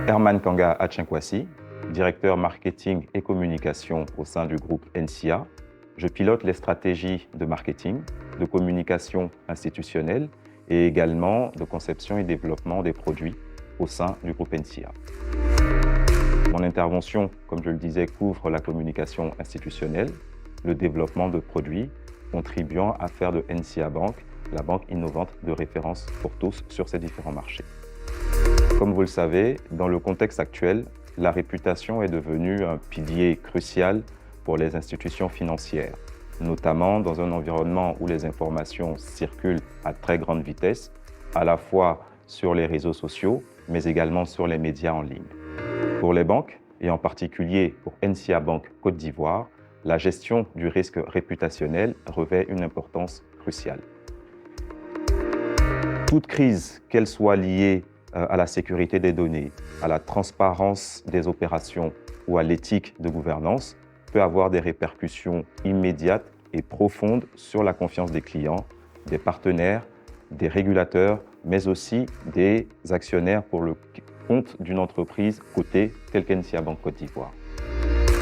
Herman Kanga Achinkwasi, directeur marketing et communication au sein du groupe NCA. Je pilote les stratégies de marketing, de communication institutionnelle et également de conception et développement des produits au sein du groupe NCA. Mon intervention, comme je le disais, couvre la communication institutionnelle, le développement de produits, contribuant à faire de NCA Bank la banque innovante de référence pour tous sur ces différents marchés. Comme vous le savez, dans le contexte actuel, la réputation est devenue un pilier crucial pour les institutions financières, notamment dans un environnement où les informations circulent à très grande vitesse, à la fois sur les réseaux sociaux, mais également sur les médias en ligne. Pour les banques, et en particulier pour NCA Bank Côte d'Ivoire, la gestion du risque réputationnel revêt une importance cruciale. Toute crise, qu'elle soit liée à la sécurité des données, à la transparence des opérations ou à l'éthique de gouvernance, peut avoir des répercussions immédiates et profondes sur la confiance des clients, des partenaires, des régulateurs, mais aussi des actionnaires pour le compte d'une entreprise cotée telle qu'NCA Bank Côte d'Ivoire.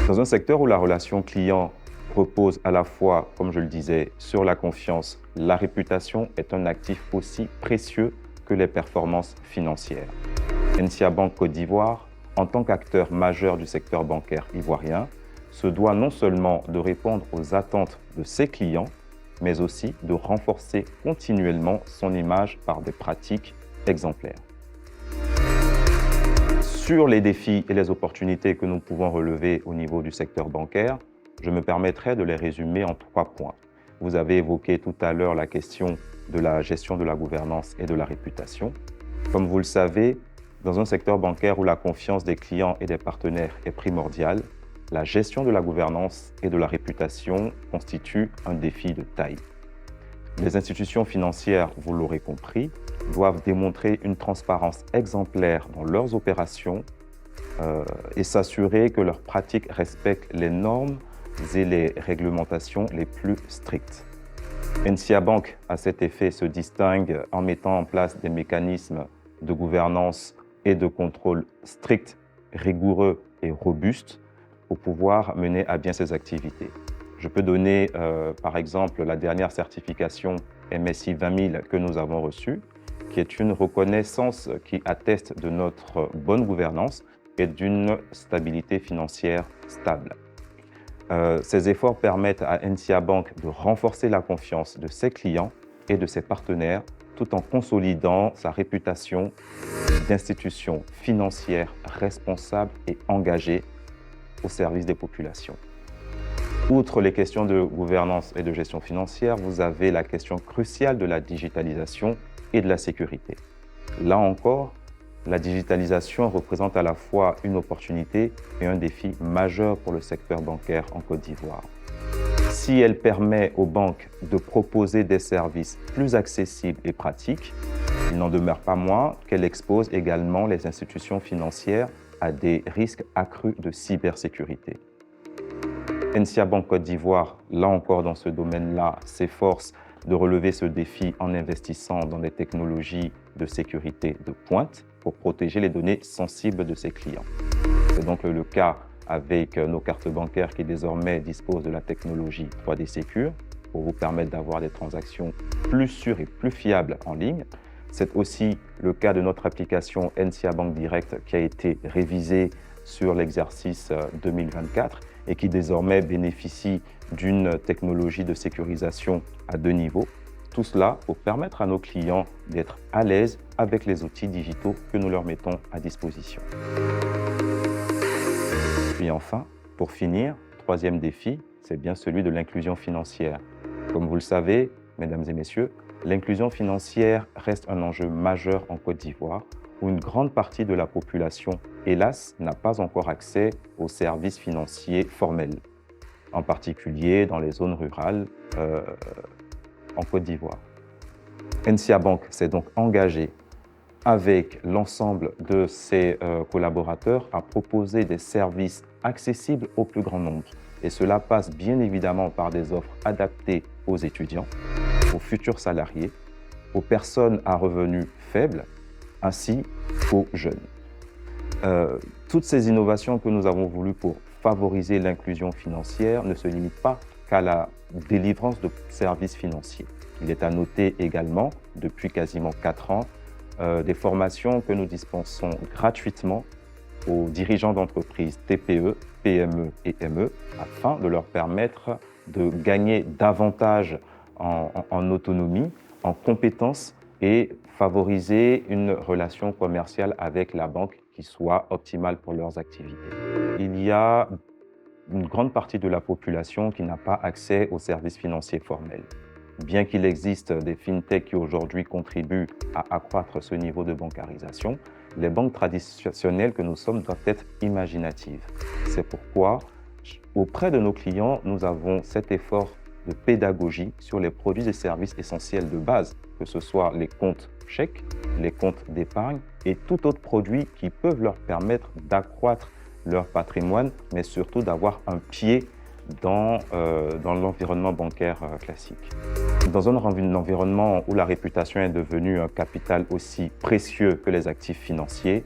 Dans un secteur où la relation client repose à la fois, comme je le disais, sur la confiance, la réputation est un actif aussi précieux que les performances financières. NCA Bank Côte d'Ivoire, en tant qu'acteur majeur du secteur bancaire ivoirien, se doit non seulement de répondre aux attentes de ses clients, mais aussi de renforcer continuellement son image par des pratiques exemplaires. Sur les défis et les opportunités que nous pouvons relever au niveau du secteur bancaire, je me permettrai de les résumer en 3 points. Vous avez évoqué tout à l'heure la question de la gestion de la gouvernance et de la réputation. Comme vous le savez, dans un secteur bancaire où la confiance des clients et des partenaires est primordiale, la gestion de la gouvernance et de la réputation constitue un défi de taille. Les institutions financières, vous l'aurez compris, doivent démontrer une transparence exemplaire dans leurs opérations et s'assurer que leurs pratiques respectent les normes et les réglementations les plus strictes. NCA Bank, à cet effet, se distingue en mettant en place des mécanismes de gouvernance et de contrôle stricts, rigoureux et robustes pour pouvoir mener à bien ses activités. Je peux donner par exemple la dernière certification MSI 20000 que nous avons reçue, qui est une reconnaissance qui atteste de notre bonne gouvernance et d'une stabilité financière stable. Ces efforts permettent à NCA Bank de renforcer la confiance de ses clients et de ses partenaires tout en consolidant sa réputation d'institution financière responsable et engagée au service des populations. Outre les questions de gouvernance et de gestion financière, vous avez la question cruciale de la digitalisation et de la sécurité. Là encore, la digitalisation représente à la fois une opportunité et un défi majeur pour le secteur bancaire en Côte d'Ivoire. Si elle permet aux banques de proposer des services plus accessibles et pratiques, il n'en demeure pas moins qu'elle expose également les institutions financières à des risques accrus de cybersécurité. NCA Bank Côte d'Ivoire, là encore dans ce domaine-là, s'efforce de relever ce défi en investissant dans des technologies de sécurité de pointe pour protéger les données sensibles de ses clients. C'est donc le cas avec nos cartes bancaires qui désormais disposent de la technologie 3D Secure pour vous permettre d'avoir des transactions plus sûres et plus fiables en ligne. C'est aussi le cas de notre application NCA Bank Direct qui a été révisée sur l'exercice 2024 et qui désormais bénéficie d'une technologie de sécurisation à 2 niveaux. Tout cela pour permettre à nos clients d'être à l'aise avec les outils digitaux que nous leur mettons à disposition. Puis enfin, pour finir, 3e défi, c'est bien celui de l'inclusion financière. Comme vous le savez, mesdames et messieurs, l'inclusion financière reste un enjeu majeur en Côte d'Ivoire, où une grande partie de la population, hélas, n'a pas encore accès aux services financiers formels, en particulier dans les zones rurales en Côte d'Ivoire. NCA Bank s'est donc engagé avec l'ensemble de ses collaborateurs à proposer des services accessibles au plus grand nombre. Et cela passe bien évidemment par des offres adaptées aux étudiants, aux futurs salariés, aux personnes à revenus faibles, ainsi qu'aux jeunes. Toutes ces innovations que nous avons voulues pour favoriser l'inclusion financière ne se limitent pas qu'à la délivrance de services financiers. Il est à noter également, depuis quasiment 4 ans, des formations que nous dispensons gratuitement aux dirigeants d'entreprises TPE, PME et ME afin de leur permettre de gagner davantage en autonomie, en compétences et favoriser une relation commerciale avec la banque qui soit optimale pour leurs activités. Il y a une grande partie de la population qui n'a pas accès aux services financiers formels. Bien qu'il existe des fintechs qui aujourd'hui contribuent à accroître ce niveau de bancarisation, les banques traditionnelles que nous sommes doivent être imaginatives. C'est pourquoi, auprès de nos clients, nous avons cet effort de pédagogie sur les produits et services essentiels de base, que ce soit les comptes chèques, les comptes d'épargne et tout autre produit qui peuvent leur permettre d'accroître leur patrimoine, mais surtout d'avoir un pied dans l'environnement bancaire classique. Dans un environnement où la réputation est devenue un capital aussi précieux que les actifs financiers,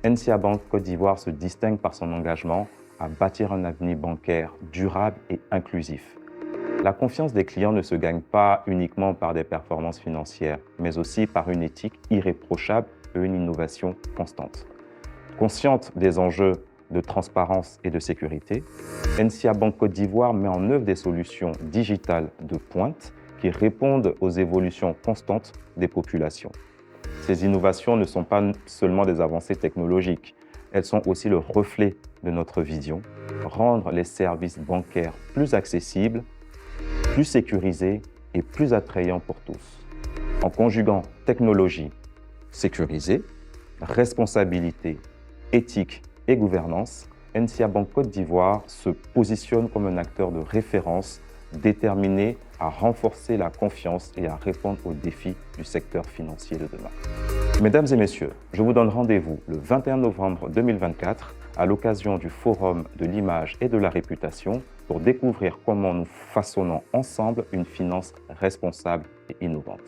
NCA Bank Côte d'Ivoire se distingue par son engagement à bâtir un avenir bancaire durable et inclusif. La confiance des clients ne se gagne pas uniquement par des performances financières, mais aussi par une éthique irréprochable et une innovation constante. Consciente des enjeux de transparence et de sécurité, NCA Bank Côte d'Ivoire met en œuvre des solutions digitales de pointe qui répondent aux évolutions constantes des populations. Ces innovations ne sont pas seulement des avancées technologiques, elles sont aussi le reflet de notre vision, rendre les services bancaires plus accessibles, plus sécurisés et plus attrayants pour tous. En conjuguant technologie sécurisée, responsabilité, éthique et gouvernance, NCA Bank Côte d'Ivoire se positionne comme un acteur de référence déterminé à renforcer la confiance et à répondre aux défis du secteur financier de demain. Mesdames et messieurs, je vous donne rendez-vous le 21 novembre 2024 à l'occasion du Forum de l'image et de la réputation pour découvrir comment nous façonnons ensemble une finance responsable et innovante.